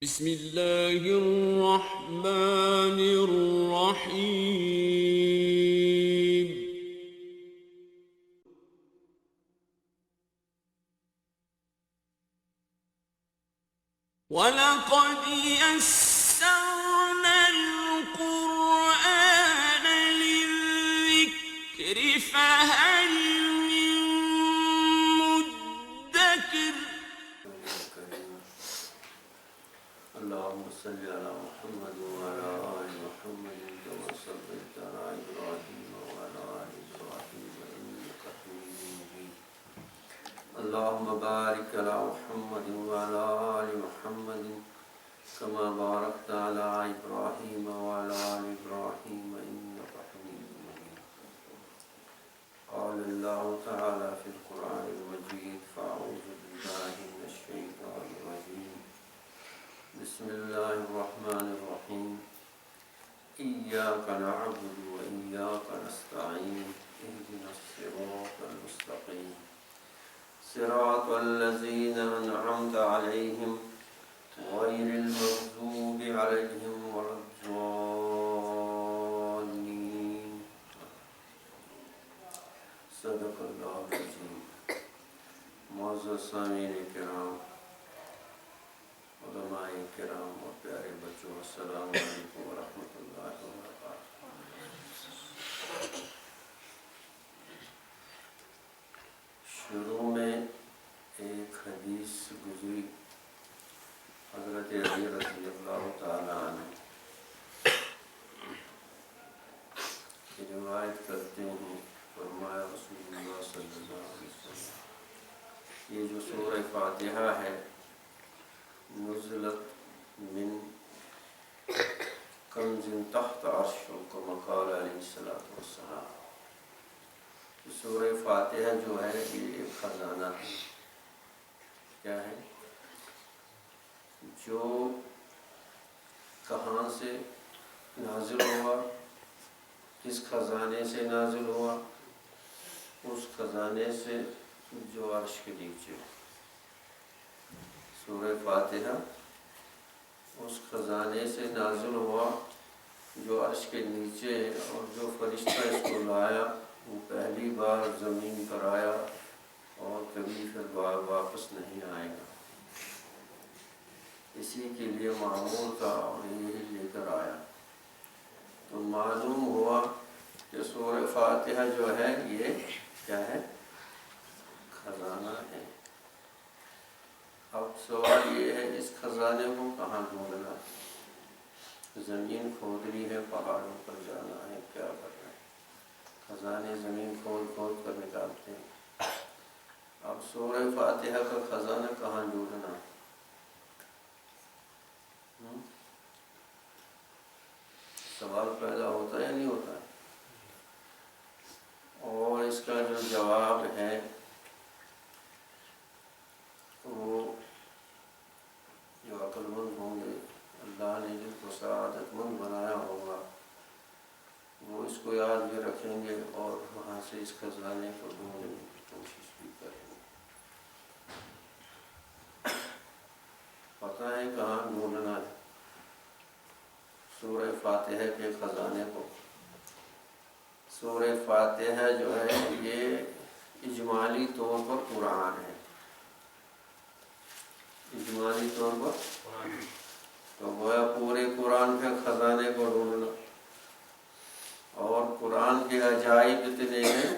بسم اللہ الرحمن الرحیم وَلَقَدْ يَسَّرْنَا الْقُرْآنَ لِلذِّكْرِ فَهَلْ مِن مُّدَّكِرٍ اللهم صل على محمد وعلى آل محمد كما صليت على إبراهيم وعلى آل إبراهيم إنك حميد مجيد اللهم بارك على محمد وعلى آل محمد كما باركت على إبراهيم وعلى آل إبراهيم إنك حميد مجيد قال الله تعالى في القرآن المجيد فأعوذ بالله من الشيطان الرجيم بسم الله الرحمن الرحيم إياك نعبد وإياك نستعين اهدنا الصراط المستقيم صراط الذين أنعمت عليهم غير المغضوب عليهم ولا الضالين صدق الله العظيم معزز سامعین کرام علماء کرام اور پیارے بچوں السلام علیکم ورحمۃ اللہ وبرکاتہ۔ شروع میں ایک حدیث گزری، حضرت علی رضی اللہ تعالیٰ عنہ کی روایت کرتے ہیں، فرمایا رسول اللہ صلی اللہ علیہ وسلم یہ جو سورہ فاتحہ ہے نزلت من کنز تحت عرش کما قال علیہ الصلوۃ والسلام۔ سورہ فاتحہ جو ہے یہ ایک خزانہ ہے۔ کیا ہے؟ جو کہاں سے نازل ہوا، کس خزانے سے نازل ہوا؟ اس خزانے سے جو عرش کے نیچے ہو۔ سورہ فاتحہ اس خزانے سے نازل ہوا جو عرش کے نیچے ہے، اور جو فرشتہ اس کو لایا وہ پہلی بار زمین پر آیا اور کبھی پھر واپس نہیں آئے گا، اسی کے لیے معمول تھا اور یہی لے کر آیا۔ تو معلوم ہوا کہ سورہ فاتحہ جو ہے یہ کیا ہے؟ خزانہ ہے۔ اب سوال یہ ہے اس خزانے کو کہاں ڈھونڈنا ہے؟ زمین کھودنی ہے، پہاڑوں پر جانا ہے، کیا کرنا ہے؟ خزانے زمین کھود کر نکالتے ہیں۔ اب سورہ فاتحہ کا خزانہ کہاں ڈھونڈنا ہے؟ سوال پیدا ہوتا ہے یا نہیں ہوتا ہے؟ اور اس کا جو جواب ہے وہ جو عقل مند ہوں گے، اللہ نے جن کو سعادت مند بنایا ہوگا، وہ اس کو یاد بھی رکھیں گے اور وہاں سے اس خزانے کو ڈھونڈنے کی کوشش بھی کریں گے۔ پتہ ہے کہاں ڈھونڈنا ہے سورہ فاتحہ کے خزانے کو؟ سورہ فاتحہ جو ہے یہ اجمالی طور پر قرآن ہے، اجمالی طور پر تو گویا پورے قرآن کے خزانے کو ڈھونڈنا، اور قرآن کے عجائب اتنے ہیں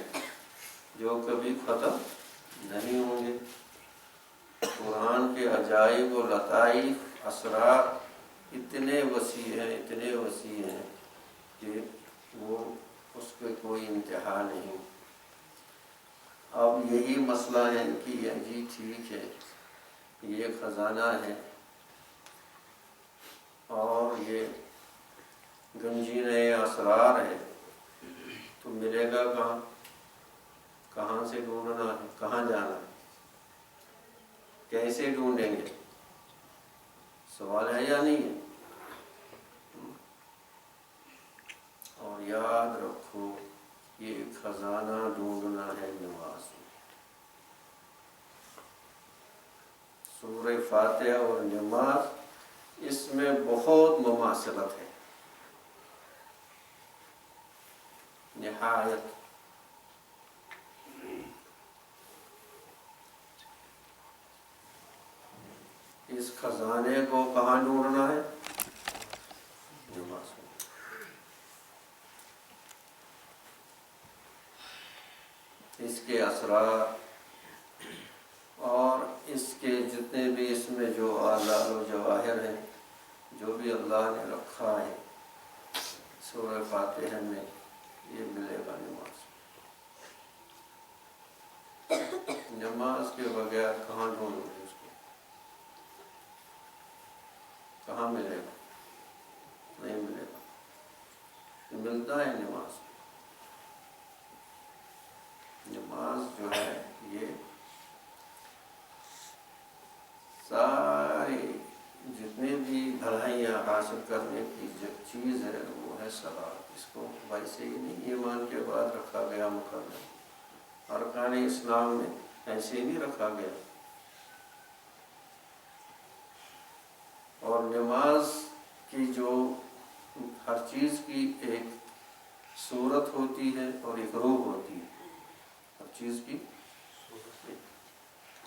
جو کبھی ختم نہیں ہوں گے۔ قرآن کے عجائب و لطائف اسرار اتنے وسیع ہیں کہ وہ اس پہ کوئی انتہا نہیں۔ اب یہی مسئلہ ہے کہ جی ٹھیک ہے یہ خزانہ ہے اور یہ گنجینہ اسرار ہے، تو ملے گا کہاں؟ کہاں سے ڈھونڈنا ہے؟ کہاں جانا ہے؟ کیسے ڈھونڈیں گے؟ سوال ہے یا نہیں ہے؟ اور یاد رکھو یہ خزانہ ڈھونڈنا ہے نماز میں۔ سورہ فاتحہ اور نماز اس میں بہت مماثلت ہے، نہایت۔ اس خزانے کو کہاں ڈھونڈنا ہے؟ نماز میں۔ اس کے اثرات اور اس کے جتنے بھی اس میں جو آلات و جواہر ہیں، جو بھی اللہ نے رکھا ہے سورہ فاتحہ میں، یہ ملے گا نماز۔ نماز کے بغیر کہاں ڈھونڈوں گے اس کو؟ کہاں ملے گا؟ نہیں ملے گا۔ ملتا ہے نماز۔ نماز جو ہے یہ ساری جتنے بھی بھلائیاں حاصل کرنے کی جو چیز ہے وہ ہے صلاۃ۔ اس کو ویسے ہی نہیں ایمان کے بعد رکھا گیا مقرر، ارکان اسلام میں ایسے ہی نہیں رکھا گیا۔ اور نماز کی جو ہر چیز کی ایک صورت ہوتی ہے اور ایک روح ہوتی ہے، ہر چیز کی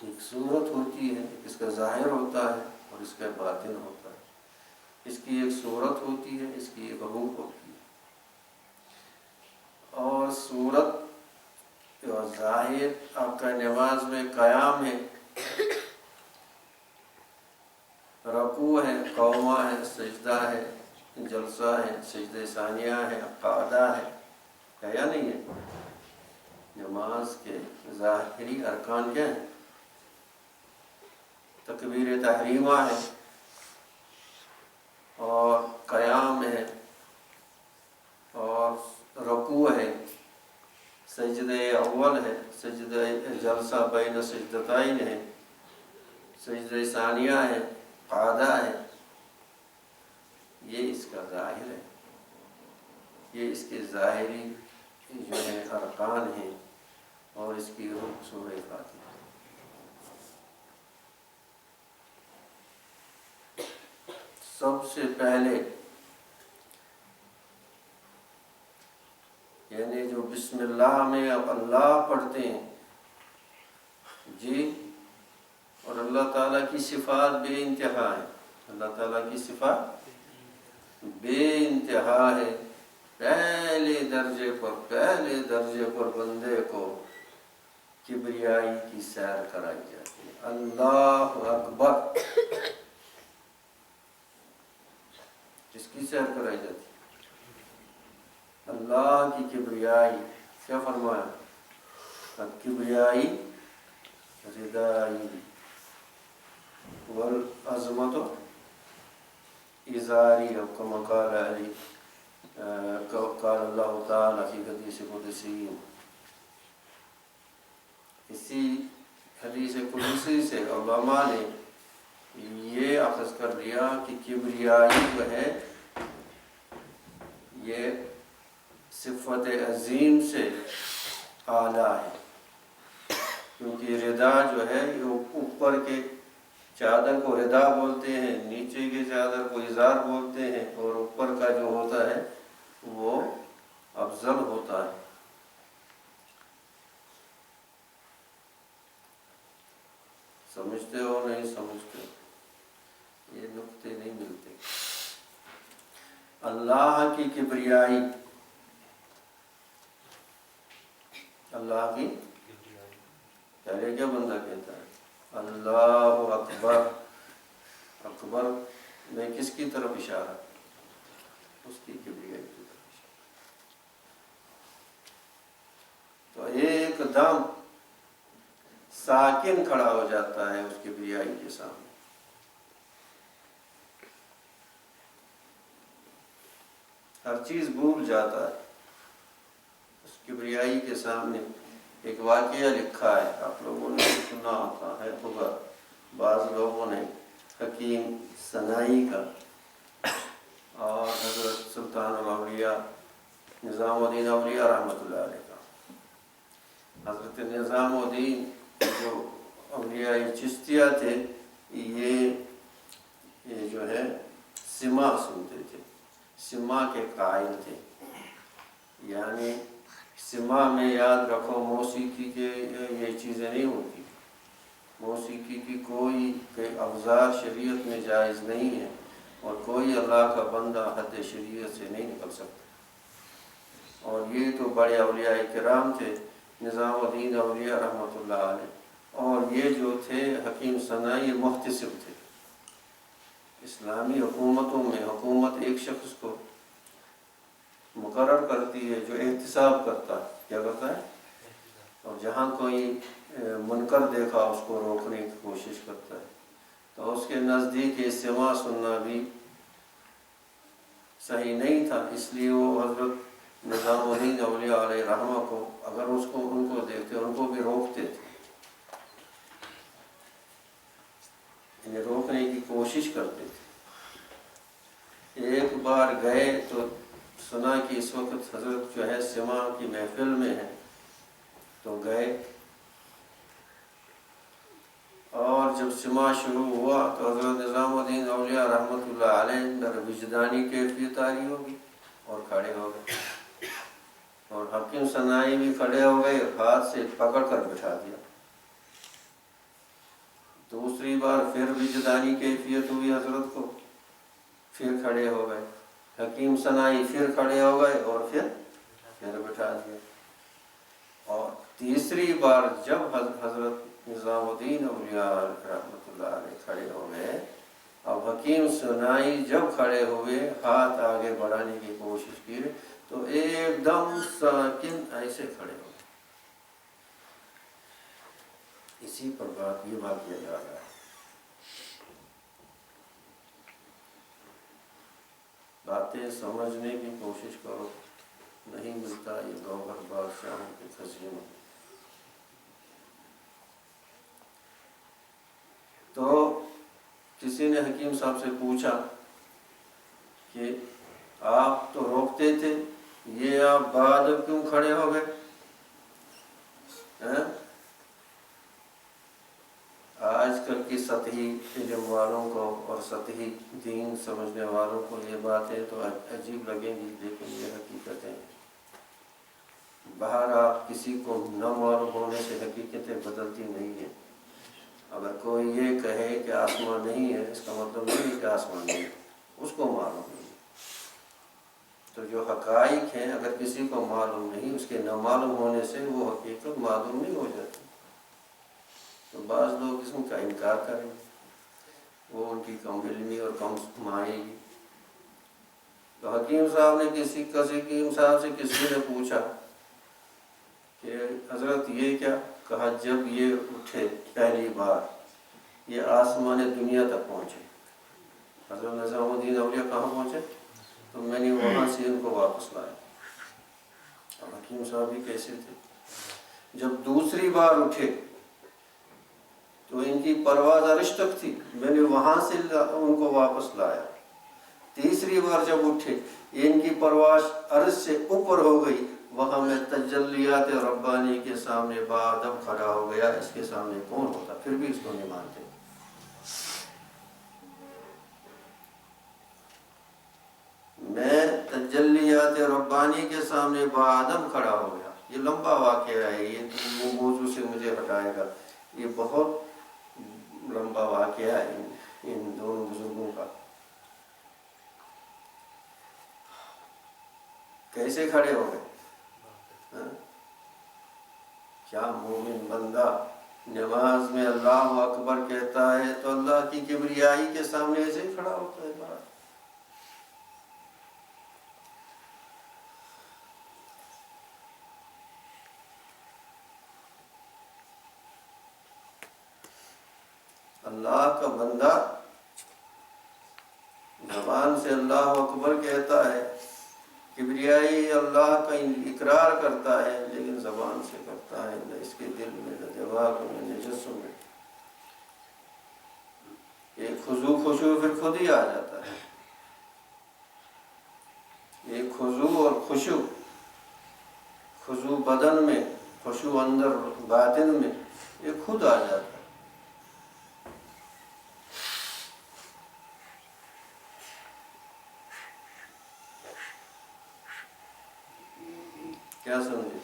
ایک صورت ہوتی ہے، اس کا ظاہر ہوتا ہے اور اس کا باطن ہوتا ہے۔ اس کی ایک صورت ہوتی ہے، اس کی ایک روح ہوتی ہے۔ اور صورت اور ظاہر آپ کا نماز میں قیام ہے، رکوع ہے، قومہ ہے، سجدہ ہے، جلسہ ہے، سجدہ ثانیہ ہے، قعدہ ہے یا نہیں ہے؟ نماز کے ظاہری ارکان کیا ہیں؟ تکبیر تحریمہ ہے، اور قیام ہے، اور رکوع ہے، سجدہ اول ہے، سجدہ جلسہ بین سجدتین ہے، سجدہ ثانیہ ہے، قعدہ ہے۔ یہ اس کا ظاہر ہے، یہ اس کے ظاہری جو ہے ارکان ہیں، اور اس کی روح سورہ فاتحہ۔ سب سے پہلے یعنی جو بسم اللہ میں اب اللہ پڑھتے ہیں جی، اور اللہ تعالیٰ کی صفات بے انتہا ہے، اللہ تعالیٰ کی صفات بے انتہا ہے۔ پہلے درجے پر بندے کو کبریائی کی سیر کرائی جاتی ہے، اللہ اکبر، جس کی سیر کرائی جاتی ہے اللہ کی کبریائی۔ کیا فرمایا؟ کبریائی ردائی والعظمت ازاری، اب کما قال علی قال اللہ تعالی فی حدیث قدسی۔ اسی حدیث قدسی سے علماء نے یہ اخذ کر لیا کہ کبریائی جو ہے یہ صفت عظیم سے اعلیٰ ہے، کیونکہ ردا جو ہے یہ اوپر کے چادر کو ردا بولتے ہیں، نیچے کے چادر کو ازار بولتے ہیں، اور اوپر کا جو ہوتا ہے وہ افضل ہوتا ہے۔ سمجھتے ہو نہیں سمجھتے؟ یہ نقطے نہیں ملتے۔ اللہ کی کبریائی، اللہ کی پہلے کیا بندہ کہتا ہے؟ اللہ اکبر۔ اکبر میں کس کی طرف اشارہ؟ اس کی کبریائی کی طرف اشارہ۔ تو ایک دم ساکن کھڑا ہو جاتا ہے اس کبریائی کے سامنے۔ ہر چیز بھول جاتا ہے اس کبریائی کے سامنے۔ ایک واقعہ لکھا ہے، آپ لوگوں نے سنا ہوتا ہے ہوگا، بعض لوگوں نے، حکیم سنائی کا اور حضرت سلطان الاولیاء نظام الدین اولیاء رحمۃ اللہ علیہ کا۔ حضرت نظام الدین جو اولیاء چشتیہ تھے، یہ جو ہے سما سنتے تھے، سما کے قائل تھے. یعنی سما میں یاد رکھو موسیقی کے یہ چیزیں نہیں ہوتی. موسیقی کی کوئی ابزار شریعت میں جائز نہیں ہے، اور کوئی اللہ کا بندہ حد شریعت سے نہیں نکل سکتا. اور یہ تو بڑے اولیاء کرام تھے، نظام الدین اولیاء رحمۃ اللہ علیہ. اور یہ جو تھے حکیم ثنائی، یہ محتسب تھے. اسلامی حکومتوں میں حکومت ایک شخص کو مقرر کرتی ہے جو احتساب کرتا ہے. کیا کرتا ہے؟ اور جہاں کوئی منکر دیکھا اس کو روکنے کی کوشش کرتا ہے. تو اس کے نزدیک یہ سما سننا بھی صحیح نہیں تھا. اس لیے وہ حضرت نظام الدین اولیاء علیہ رحمہ کو اگر ان کو دیکھتے ان کو بھی روکتے تھے، انہیں روکنے کی کوشش کرتے تھے. ایک بار گئے تو سنا کہ اس وقت حضرت جو ہے سما کی محفل میں ہے، تو گئے. اور جب سما شروع ہوا تو حضرت نظام الدین اولیاء رحمۃ اللہ علیہ اندر وجدانی کیفیت آری ہوگی اور کھڑے ہو گئے. اور حکیم ثنائی بھی کھڑے ہو گئے، ہاتھ سے پکڑ کر بٹھا دیا. دوسری بار پھر وجدانی کیفیت ہوئی حضرت کو، پھر کھڑے ہو گئے. حکیم ثنائی پھر کھڑے ہو گئے اور پھر بٹھا دیا. اور تیسری بار جب حضرت نظام الدین اولیاء رحمۃ اللہ علیہ کھڑے ہو گئے، اب حکیم ثنائی جب کھڑے ہوئے ہاتھ آگے بڑھانے کی کوشش کی تو ایک دم ساکن ایسے کھڑے ہو گئے. اسی پر یہ بات کیا جا رہا ہے. باتیں سمجھنے کی کوشش کرو، نہیں ملتا یہ گوہر بادشاہوں کے خزینوں. تو کسی نے حکیم صاحب سے پوچھا کہ آپ تو روکتے تھے، یہ آپ بعد کیوں کھڑے ہو گئے؟ آج کل کی سطحی علم والوں کو اور سطحی دین سمجھنے والوں کو یہ باتیں تو عجیب لگیں گی، لیکن یہ حقیقتیں. باہر آپ کسی کو نہ معلوم ہونے سے حقیقتیں بدلتی نہیں ہیں. اگر کوئی یہ کہے کہ آسمان نہیں ہے، اس کا مطلب نہیں ہے کہ آسمان نہیں ہے، اس کو معلوم نہیں. تو جو حقائق ہیں اگر کسی کو معلوم نہیں، اس کے نہ معلوم ہونے سے وہ حقیقت معلوم نہیں ہو جاتی. تو بعض لوگ اس کا انکار کریں، وہ ان کی کم علمی اور کم مائعی. تو حکیم صاحب نے حکیم صاحب سے کسی نے پوچھا کہ حضرت یہ کیا؟ کہا جب یہ اٹھے پہلی بار یہ آسمان دنیا تک پہنچے. حضرت نظام الدین اولیاء کہاں پہنچے؟ تو میں نے وہاں سے ان کو واپس لایا. اب حکیم صاحب بھی کیسے تھے؟ جب دوسری بار اٹھے تو ان کی پرواز عرش تک تھی، میں نے وہاں سے ان کو واپس لایا. تیسری بار جب اٹھے ان کی پرواز عرش سے اوپر ہو گئی، وہاں میں تجلیات ربانی کے سامنے بادب کھڑا ہو گیا. اس کے سامنے کون ہوتا؟ پھر بھی اس کو نہیں مانتے. میں تجلیات ربانی کے سامنے بادب کھڑا ہو گیا. یہ لمبا واقعہ ہے، یہ موضوع سے مجھے ہٹائے گا. یہ بہت لمبا واقعہ ہے ان دونوں بزرگوں کا. کیسے کھڑے ہو گئے؟ کیا مومن بندہ نماز میں اللہ اکبر کہتا ہے تو اللہ کی کبریائی کے سامنے ایسے ہی کھڑا ہوتا ہے؟ بڑا اللہ کا بندہ زبان سے اللہ اکبر کہتا ہے، کبریائی اللہ کا اقرار کرتا ہے، لیکن زبان سے کرتا ہے نہ اس کے دل میں، نہ دماغ میں، نہ جسم میں. ایک خشوع پھر خود ہی آ جاتا ہے. ایک خضوع اور خضوع بدن میں، خشوع اندر باطن میں، یہ خود آ جاتا ہے. کیا سمجھے؟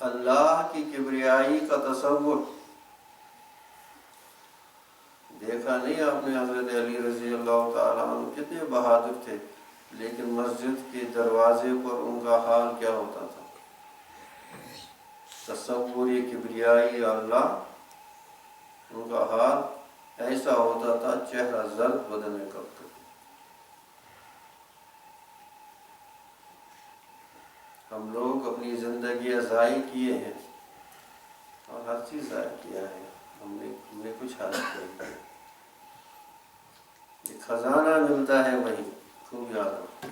اللہ کی کبریائی کا تصور دیکھا نہیں آپ نے؟ حضرت علی رضی اللہ تعالیٰ عنہ کتنے بہادر تھے، لیکن مسجد کے دروازے پر ان کا حال کیا ہوتا تھا؟ تصور کبریائی اللہ، ان کا حال ایسا ہوتا تھا چہرہ زرد بدن میں کپتے تھے۔ ہم لوگ اپنی زندگیاں ضائع کیے ہیں اور ہر چیز ضائع کیا ہے، ہم نے کچھ حاصل نہیں کیا۔ یہ خزانہ ملتا ہے وہیں، خوب یاد رکھو،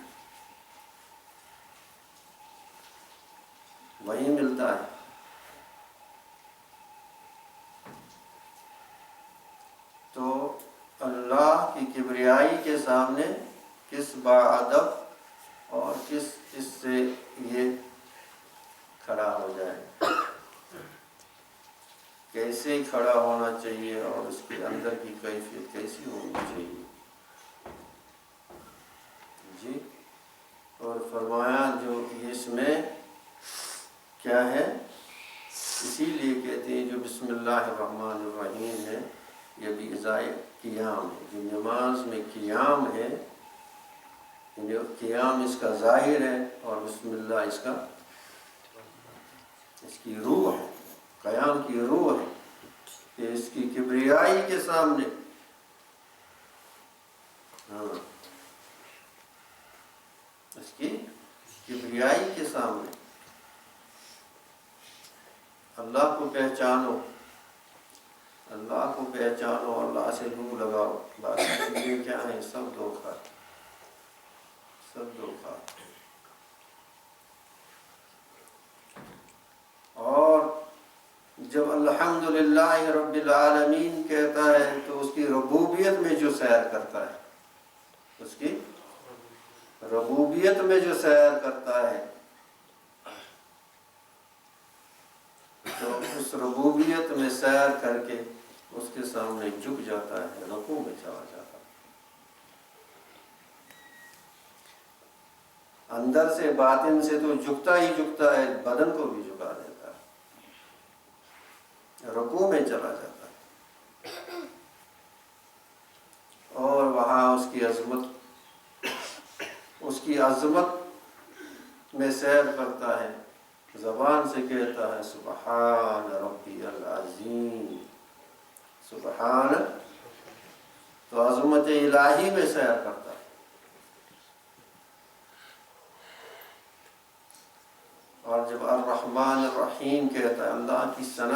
وہیں ملتا ہے۔ تو اللہ کی کبریائی کے سامنے کس باادب اور کس اس سے یہ کھڑا ہو جائے، کیسے کھڑا ہونا چاہیے اور اس کے اندر کی کیفیت کیسی ہونی چاہیے جی۔ اور فرمایا جو اس میں کیا ہے، اسی لیے کہتے ہیں جو بسم اللہ الرحمن الرحیم ہے یہ بھی ازائے قیام ہے، جو نماز میں قیام ہے، قیام اس کا ظاہر ہے اور بسم اللہ اس کی روح ہے، قیام کی روح ہے کہ اس کی کبریائی کے سامنے اس کی کبریائی کے سامنے اللہ کو پہچانو، اللہ کو پہچانو، اللہ سے منہ لگاؤ، باقی چیزیں کیا ہیں سب دھوکہ، سب دھوکہ۔ اور جب الحمدللہ رب العالمین کہتا ہے تو اس کی ربوبیت میں جو سیر کرتا ہے، اس کی ربوبیت میں جو سیر کرتا ہے تو اس ربوبیت میں سیر کر کے اس کے سامنے جھک جاتا ہے، رکوع میں چلا جاتا ہے، اندر سے باطن سے تو جھکتا ہی جھکتا ہے، بدن کو بھی جھکا دیتا ہے، رکوع میں چلا جاتا ہے اور وہاں اس کی عظمت میں سیر کرتا ہے، زبان سے کہتا ہے سبحان ربی العظیم، سبحان، تو عظمت الہی میں سیر کرتا ہے۔ اور جب الرحمن الرحیم کہتا ہے، اللہ کی ثنا